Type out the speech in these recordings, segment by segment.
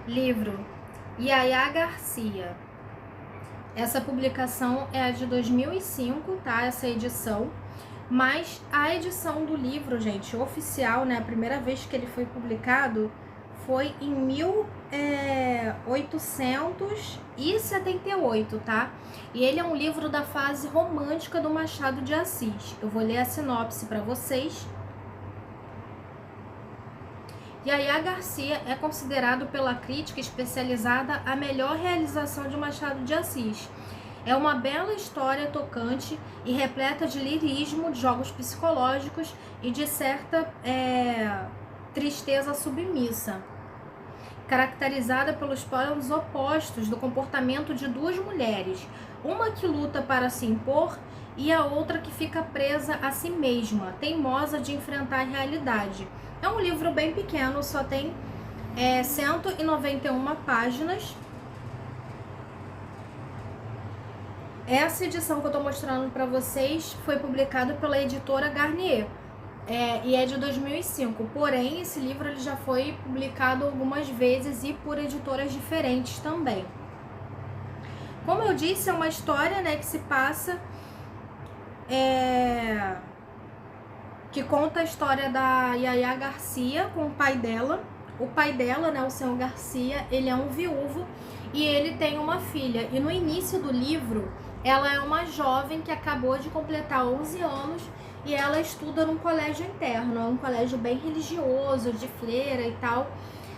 Livro Yaya Garcia. Essa publicação é a de 2005, tá? Essa edição. Mas a edição do livro, gente, oficial, né? A primeira vez que ele foi publicado foi em 1878, tá? E ele é um livro da fase romântica do Machado de Assis. Eu vou ler a sinopse para vocês. Yaya Garcia é considerado pela crítica especializada a melhor realização de Machado de Assis. É uma bela história tocante e repleta de lirismo, de jogos psicológicos e de certa tristeza submissa, caracterizada pelos polos opostos do comportamento de duas mulheres, uma que luta para se impor e a outra que fica presa a si mesma, teimosa de enfrentar a realidade. É um livro bem pequeno, só tem 191 páginas. Essa edição que eu tô mostrando para vocês foi publicada pela editora Garnier e é de 2005. Porém, esse livro ele já foi publicado algumas vezes e por editoras diferentes também. Como eu disse, é uma história, né, que se passa que conta a história da Yaya Garcia com o pai dela. O pai dela, né, o senhor Garcia, ele é um viúvo e ele tem uma filha. E no início do livro, ela é uma jovem que acabou de completar 11 anos e ela estuda num colégio interno, é um colégio bem religioso, de freira e tal,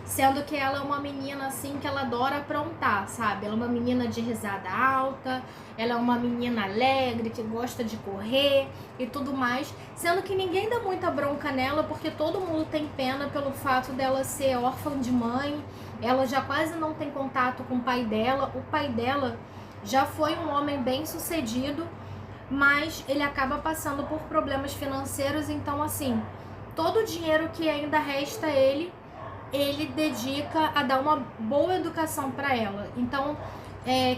sendo que ela é uma menina assim que ela adora aprontar, sabe? Ela é uma menina de risada alta, ela é uma menina alegre, que gosta de correr e tudo mais, sendo que ninguém dá muita bronca nela, porque todo mundo tem pena pelo fato dela ser órfã de mãe, ela já quase não tem contato com o pai dela já foi um homem bem sucedido, mas ele acaba passando por problemas financeiros, então assim, todo o dinheiro que ainda resta a ele dedica a dar uma boa educação para ela. Então,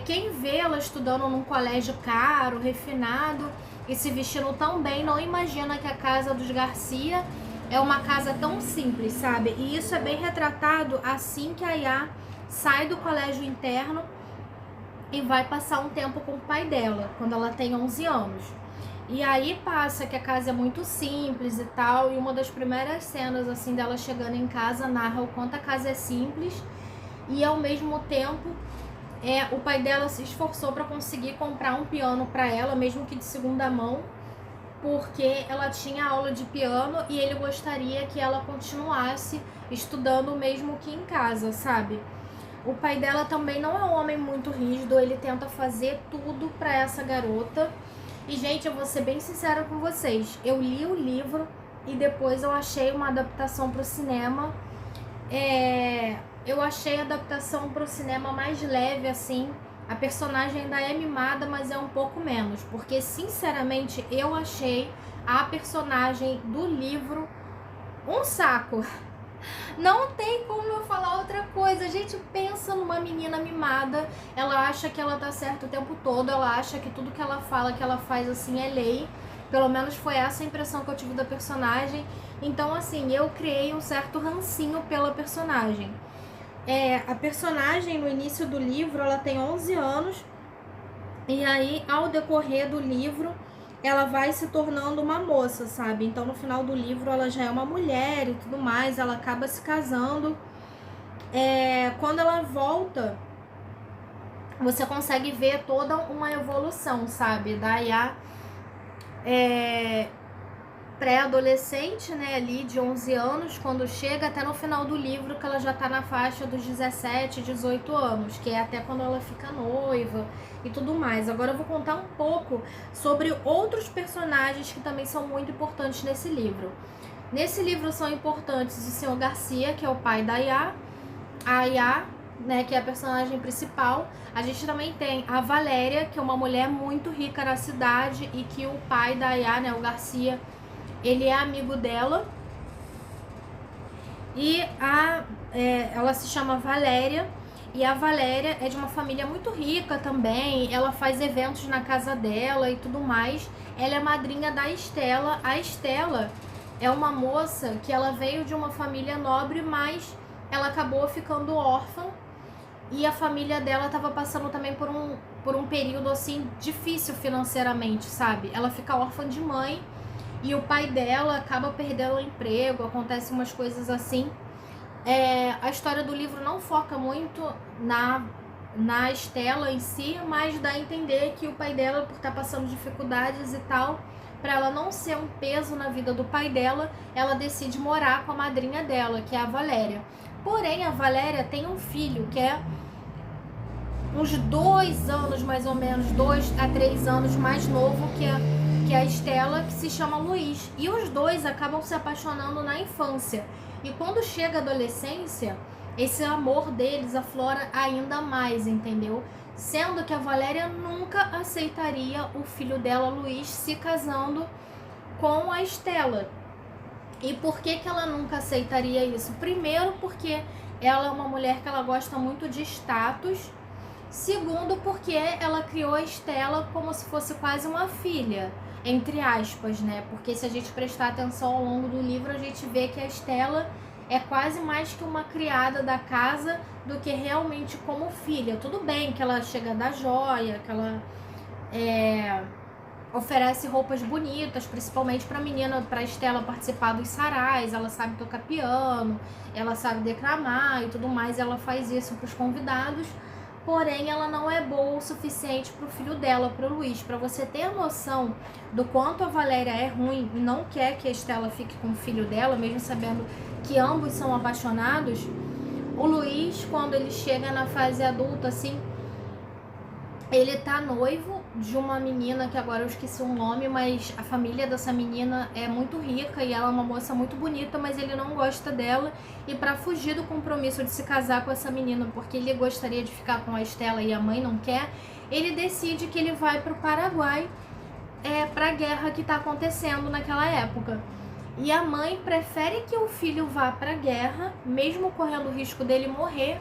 quem vê ela estudando num colégio caro, refinado e se vestindo tão bem, não imagina que a casa dos Garcia é uma casa tão simples, sabe? E isso é bem retratado assim que a Yaya sai do colégio interno e vai passar um tempo com o pai dela, quando ela tem 11 anos. E aí passa que a casa é muito simples e tal, e uma das primeiras cenas assim dela chegando em casa narra o quanto a casa é simples e ao mesmo tempo o pai dela se esforçou para conseguir comprar um piano para ela, mesmo que de segunda mão, porque ela tinha aula de piano e ele gostaria que ela continuasse estudando mesmo que em casa, sabe? O pai dela também não é um homem muito rígido, ele tenta fazer tudo para essa garota. E, gente, eu vou ser bem sincera com vocês, eu li o livro e depois eu achei uma adaptação para o cinema. Eu achei a adaptação para o cinema mais leve, assim. A personagem ainda é mimada, mas é um pouco menos, porque, sinceramente, eu achei a personagem do livro um saco. Não tem como eu falar outra coisa. A gente pensa numa menina mimada, ela acha que ela tá certa o tempo todo, ela acha que tudo que ela fala, que ela faz assim é lei. Pelo menos foi essa a impressão que eu tive da personagem. Então, assim, eu criei um certo rancinho pela personagem. A personagem, no início do livro, ela tem 11 anos. E aí, ao decorrer do livro, ela vai se tornando uma moça, sabe? Então, no final do livro, ela já é uma mulher e tudo mais, ela acaba se casando. Quando ela volta, você consegue ver toda uma evolução, sabe? Da Yaya pré-adolescente, né, ali de 11 anos, quando chega até no final do livro, que ela já tá na faixa dos 17, 18 anos, que é até quando ela fica noiva e tudo mais. Agora eu vou contar um pouco sobre outros personagens que também são muito importantes nesse livro. Nesse livro são importantes o senhor Garcia, que é o pai da Yaya, a Yaya, né, que é a personagem principal. A gente também tem a Valéria, que é uma mulher muito rica na cidade e que o pai da Yaya, né, o Garcia, ele é amigo dela. E ela se chama Valéria. E a Valéria é de uma família muito rica também. Ela faz eventos na casa dela e tudo mais. Ela é madrinha da Estela. A Estela é uma moça que ela veio de uma família nobre, mas ela acabou ficando órfã e a família dela estava passando também por um período assim difícil financeiramente, sabe? Ela fica órfã de mãe e o pai dela acaba perdendo o emprego, acontecem umas coisas assim. A história do livro não foca muito na Estela em si, mas dá a entender que o pai dela, por estar passando dificuldades e tal, para ela não ser um peso na vida do pai dela, ela decide morar com a madrinha dela, que é a Valéria. Porém, a Valéria tem um filho que é uns 2 anos, mais ou menos, 2 a 3 anos mais novo que a Estela, que se chama Luiz. E os dois acabam se apaixonando na infância. E quando chega a adolescência, esse amor deles aflora ainda mais, entendeu? Sendo que a Valéria nunca aceitaria o filho dela, Luiz, se casando com a Estela. E por que ela nunca aceitaria isso? Primeiro, porque ela é uma mulher que ela gosta muito de status. Segundo, porque ela criou a Estela como se fosse quase uma filha, entre aspas, né? Porque se a gente prestar atenção ao longo do livro, a gente vê que a Estela é quase mais que uma criada da casa do que realmente como filha. Tudo bem que ela chega da joia, que ela oferece roupas bonitas, principalmente para a menina, para a Estela participar dos sarais. Ela sabe tocar piano, ela sabe declamar e tudo mais. Ela faz isso para os convidados. Porém, ela não é boa o suficiente para o filho dela, para o Luiz. Para você ter a noção do quanto a Valéria é ruim e não quer que a Estela fique com o filho dela, mesmo sabendo que ambos são apaixonados, o Luiz, quando ele chega na fase adulta, assim, ele tá noivo de uma menina que agora eu esqueci o nome, mas a família dessa menina é muito rica e ela é uma moça muito bonita, mas ele não gosta dela. E para fugir do compromisso de se casar com essa menina, porque ele gostaria de ficar com a Estela e a mãe não quer, ele decide que ele vai pro Paraguai, para a guerra que tá acontecendo naquela época. E a mãe prefere que o filho vá pra guerra, mesmo correndo o risco dele morrer,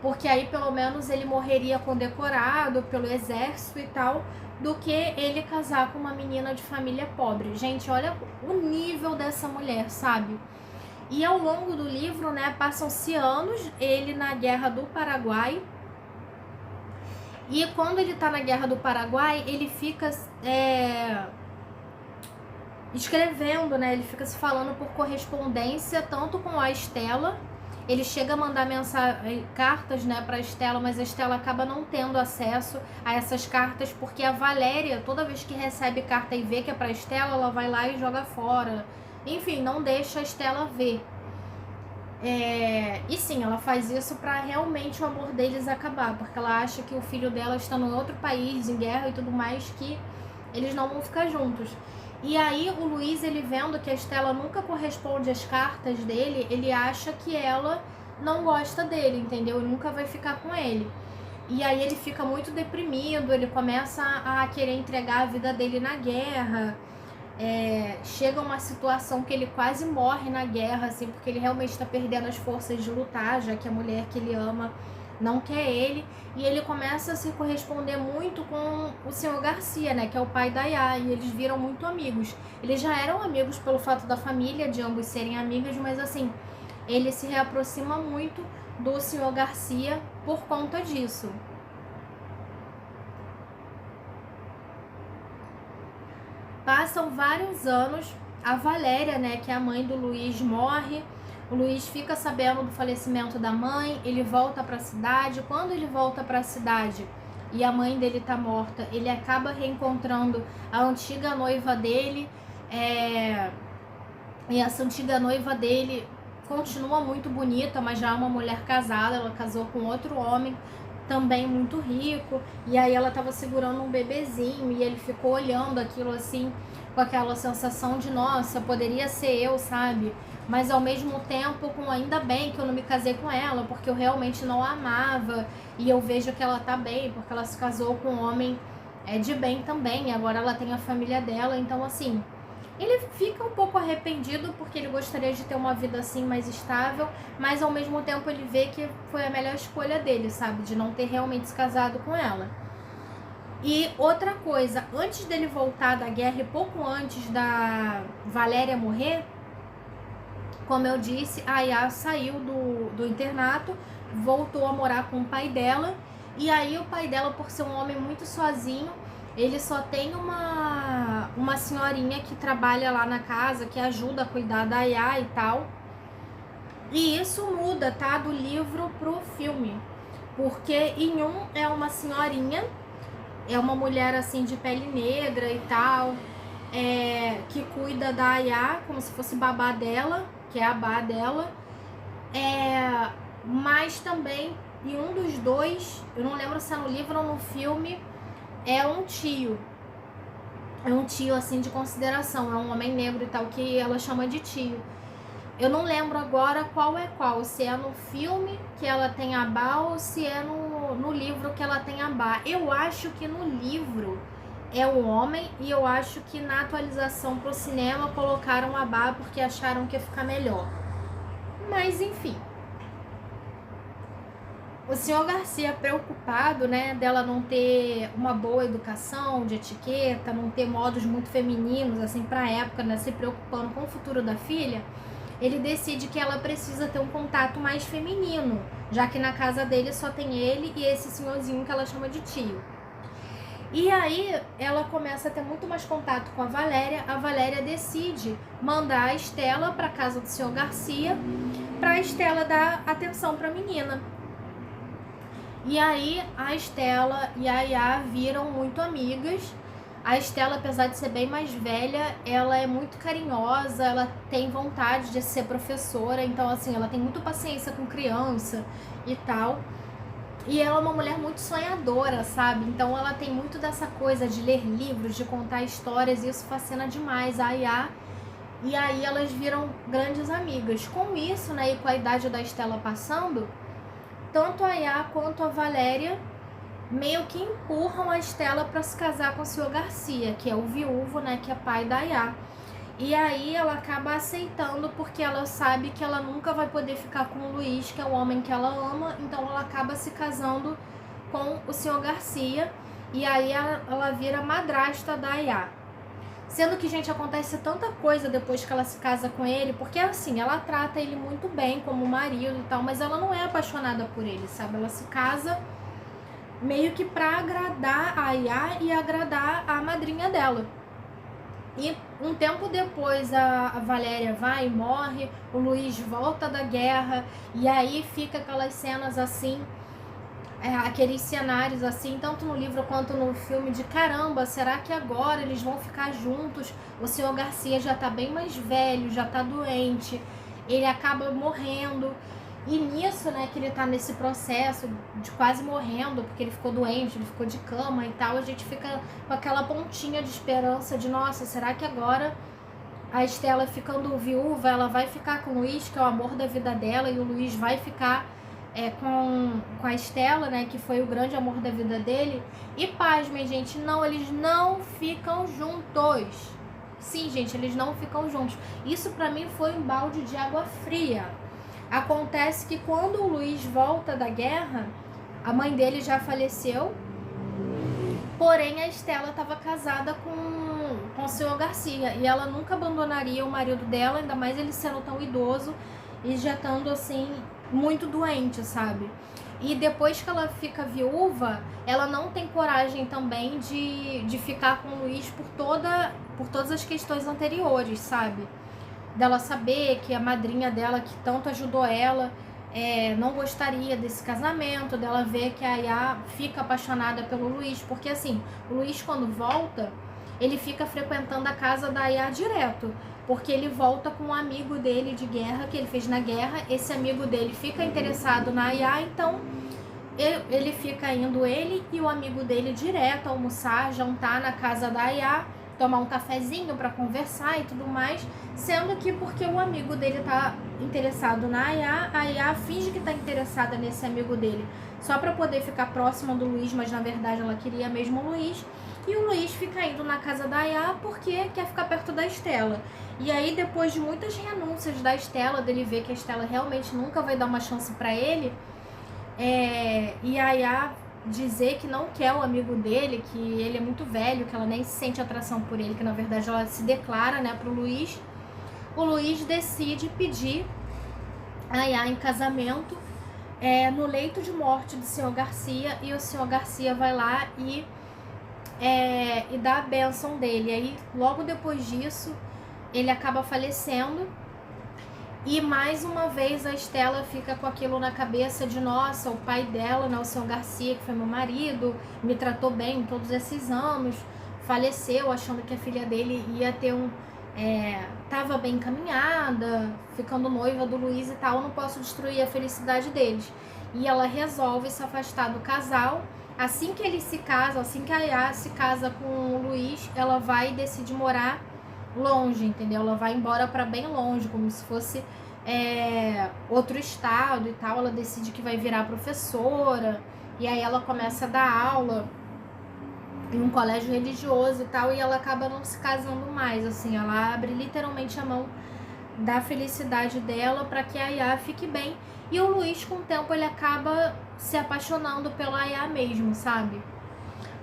porque aí pelo menos ele morreria condecorado pelo exército e tal, do que ele casar com uma menina de família pobre. Gente, olha o nível dessa mulher, sabe? E ao longo do livro, né, passam-se anos, ele na Guerra do Paraguai. E quando ele tá na Guerra do Paraguai, ele fica escrevendo, né? Ele fica se falando por correspondência, tanto com a Estela. Ele chega a mandar cartas, né, para a Estela, mas a Estela acaba não tendo acesso a essas cartas, porque a Valéria, toda vez que recebe carta e vê que é para a Estela, ela vai lá e joga fora. Enfim, não deixa a Estela ver. E sim, ela faz isso para realmente o amor deles acabar, porque ela acha que o filho dela está em outro país, em guerra e tudo mais, que eles não vão ficar juntos. E aí o Luiz, ele vendo que a Estela nunca corresponde às cartas dele, ele acha que ela não gosta dele, entendeu? E nunca vai ficar com ele. E aí ele fica muito deprimido, ele começa a querer entregar a vida dele na guerra. Chega uma situação que ele quase morre na guerra, assim, porque ele realmente está perdendo as forças de lutar, já que a mulher que ele ama não quer ele, e ele começa a se corresponder muito com o senhor Garcia, né, que é o pai da Yá, e eles viram muito amigos. Eles já eram amigos pelo fato da família de ambos serem amigas, mas assim, ele se reaproxima muito do senhor Garcia por conta disso. Passam vários anos, a Valéria, né, que é a mãe do Luiz, morre. O Luiz fica sabendo do falecimento da mãe, ele volta para a cidade. Quando ele volta para a cidade e a mãe dele tá morta, ele acaba reencontrando a antiga noiva dele, e essa antiga noiva dele continua muito bonita, mas já é uma mulher casada, ela casou com outro homem, também muito rico, e aí ela tava segurando um bebezinho, e ele ficou olhando aquilo assim, com aquela sensação de, nossa, poderia ser eu, sabe? Mas ao mesmo tempo, com ainda bem que eu não me casei com ela, porque eu realmente não a amava, e eu vejo que ela tá bem, porque ela se casou com um homem de bem também, e agora ela tem a família dela, então assim, ele fica um pouco arrependido, porque ele gostaria de ter uma vida assim mais estável, mas ao mesmo tempo ele vê que foi a melhor escolha dele, sabe, de não ter realmente se casado com ela. E outra coisa, antes dele voltar da guerra e pouco antes da Valéria morrer, Como eu disse, a Yá saiu do internato, voltou a morar com o pai dela. E aí o pai dela, por ser um homem muito sozinho, ele só tem uma senhorinha que trabalha lá na casa, que ajuda a cuidar da Yá e tal. E isso muda, tá? Do livro pro filme. Porque em um é uma senhorinha, é uma mulher assim de pele negra e tal, que cuida da Ayá como se fosse babá dela, que é a babá dela. Mas também em um dos dois, eu não lembro se é no livro ou no filme, é um tio. É um tio assim de consideração, é um homem negro e tal, que ela chama de tio. Eu não lembro agora qual é qual, se é no filme que ela tem a Bá ou se é no livro que ela tem a Bá. Eu acho que no livro é o homem e eu acho que na atualização pro cinema colocaram a Bá porque acharam que ia ficar melhor. Mas enfim. O senhor Garcia preocupado, né, dela não ter uma boa educação de etiqueta, não ter modos muito femininos, assim, pra época, né, se preocupando com o futuro da filha, ele decide que ela precisa ter um contato mais feminino, já que na casa dele só tem ele e esse senhorzinho que ela chama de tio. E aí ela começa a ter muito mais contato com a Valéria decide mandar a Estela para casa do senhor Garcia, para a Estela dar atenção para a menina. E aí a Estela e a Yá viram muito amigas. A Estela, apesar de ser bem mais velha, ela é muito carinhosa, ela tem vontade de ser professora, então assim, ela tem muita paciência com criança e tal. E ela é uma mulher muito sonhadora, sabe? Então ela tem muito dessa coisa de ler livros, de contar histórias, e isso fascina demais a Yá. E aí elas viram grandes amigas. Com isso, né, e com a idade da Estela passando, tanto a Yá quanto a Valéria meio que empurram a Estela para se casar com o senhor Garcia, que é o viúvo, né, que é pai da Yá. E aí ela acaba aceitando porque ela sabe que ela nunca vai poder ficar com o Luiz, que é o homem que ela ama, então ela acaba se casando com o senhor Garcia e aí ela vira madrasta da Yá. Sendo que, gente, acontece tanta coisa depois que ela se casa com ele, porque assim, ela trata ele muito bem como marido e tal, mas ela não é apaixonada por ele, sabe? Ela se casa meio que pra agradar a Yá e agradar a madrinha dela. E um tempo depois a Valéria vai e morre, o Luiz volta da guerra, e aí fica aquelas cenas assim, aqueles cenários assim, tanto no livro quanto no filme, de caramba, será que agora eles vão ficar juntos? O senhor Garcia já tá bem mais velho, já tá doente, ele acaba morrendo. E nisso, né, que ele tá nesse processo de quase morrendo, porque ele ficou doente, ele ficou de cama e tal, a gente fica com aquela pontinha de esperança de, nossa, será que agora a Estela ficando viúva, ela vai ficar com o Luiz, que é o amor da vida dela, e o Luiz vai ficar com a Estela, né, que foi o grande amor da vida dele? E pasmem, gente, não, eles não ficam juntos. Sim, gente, eles não ficam juntos. Isso pra mim foi um balde de água fria. Acontece que quando o Luiz volta da guerra, a mãe dele já faleceu, porém a Estela estava casada com o senhor Garcia e ela nunca abandonaria o marido dela, ainda mais ele sendo tão idoso e já estando assim muito doente, sabe? E depois que ela fica viúva, ela não tem coragem também de ficar com o Luiz por todas as questões anteriores, sabe? Dela saber que a madrinha dela, que tanto ajudou ela, não gostaria desse casamento, dela ver que a Yá fica apaixonada pelo Luiz, porque assim, o Luiz quando volta, ele fica frequentando a casa da Yá direto, porque ele volta com um amigo dele de guerra, que ele fez na guerra, esse amigo dele fica interessado na Yá, então ele fica indo, ele e o amigo dele direto almoçar, jantar na casa da Yá, tomar um cafezinho para conversar e tudo mais, sendo que porque o amigo dele tá interessado na Ayá, a Ayá finge que tá interessada nesse amigo dele, só para poder ficar próxima do Luiz, mas na verdade ela queria mesmo o Luiz, e o Luiz fica indo na casa da Ayá porque quer ficar perto da Estela. E aí, depois de muitas renúncias da Estela, dele ver que a Estela realmente nunca vai dar uma chance para ele, e a Ayá dizer que não quer o amigo dele, que ele é muito velho, que ela nem sente atração por ele, que na verdade ela se declara, né, pro Luiz. o Luiz decide pedir a Yá em casamento no leito de morte do senhor Garcia, e o senhor Garcia vai lá e dá a bênção dele. Aí logo depois disso ele acaba falecendo, e mais uma vez a Estela fica com aquilo na cabeça de, nossa, o pai dela, né, o senhor Garcia, que foi meu marido, me tratou bem todos esses anos, faleceu achando que a filha dele ia ter tava bem encaminhada, ficando noiva do Luiz e tal, não posso destruir a felicidade deles. E ela resolve se afastar do casal. Assim que eles se casam, assim que a Yá se casa com o Luiz, ela vai e decide morar longe, entendeu? Ela vai embora para bem longe, como se fosse outro estado e tal. Ela decide que vai virar professora, e aí ela começa a dar aula em um colégio religioso e tal, e ela acaba não se casando mais, assim, ela abre literalmente a mão da felicidade dela para que a Yá fique bem. E o Luiz, com o tempo, ele acaba se apaixonando pela Yá mesmo, sabe?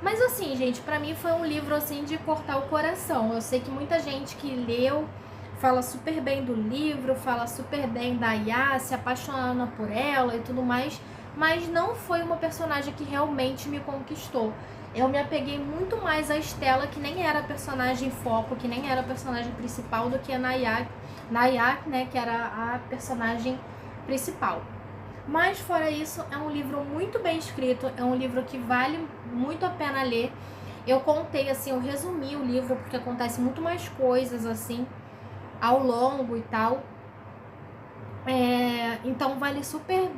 Mas assim, gente, pra mim foi um livro assim de cortar o coração. Eu sei que muita gente que leu fala super bem do livro, fala super bem da Yá, se apaixonando por ela e tudo mais, mas não foi uma personagem que realmente me conquistou. Eu me apeguei muito mais à Estela, que nem era a personagem foco, que nem era a personagem principal, do que a Nayá, né, que era a personagem principal. Mas fora isso, é um livro muito bem escrito, é um livro que vale muito a pena ler. Eu contei, assim, eu resumi o livro, porque acontece muito mais coisas, assim, ao longo e tal. Então vale super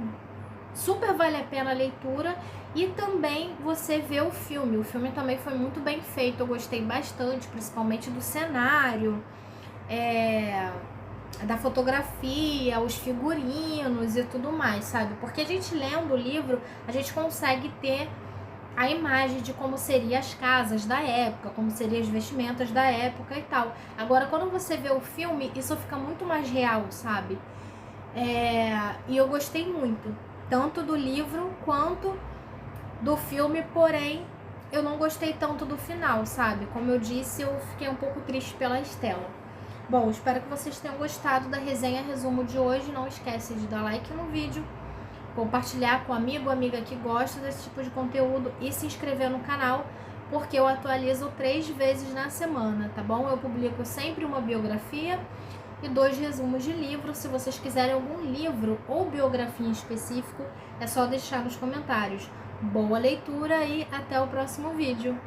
vale a pena a leitura, e também você vê o filme. O filme também foi muito bem feito, eu gostei bastante, principalmente do cenário, da fotografia, os figurinos e tudo mais, sabe? Porque a gente lendo o livro, a gente consegue ter a imagem de como seriam as casas da época, como seriam as vestimentas da época e tal. Agora, quando você vê o filme, isso fica muito mais real, sabe? E eu gostei muito, tanto do livro quanto do filme, porém, eu não gostei tanto do final, sabe? Como eu disse, eu fiquei um pouco triste pela Estela. Bom, espero que vocês tenham gostado da resenha resumo de hoje. Não esquece de dar like no vídeo, compartilhar com amigo ou amiga que gosta desse tipo de conteúdo e se inscrever no canal, porque eu atualizo 3 vezes na semana, tá bom? Eu publico sempre uma biografia e 2 resumos de livro. Se vocês quiserem algum livro ou biografia em específico, é só deixar nos comentários. Boa leitura e até o próximo vídeo!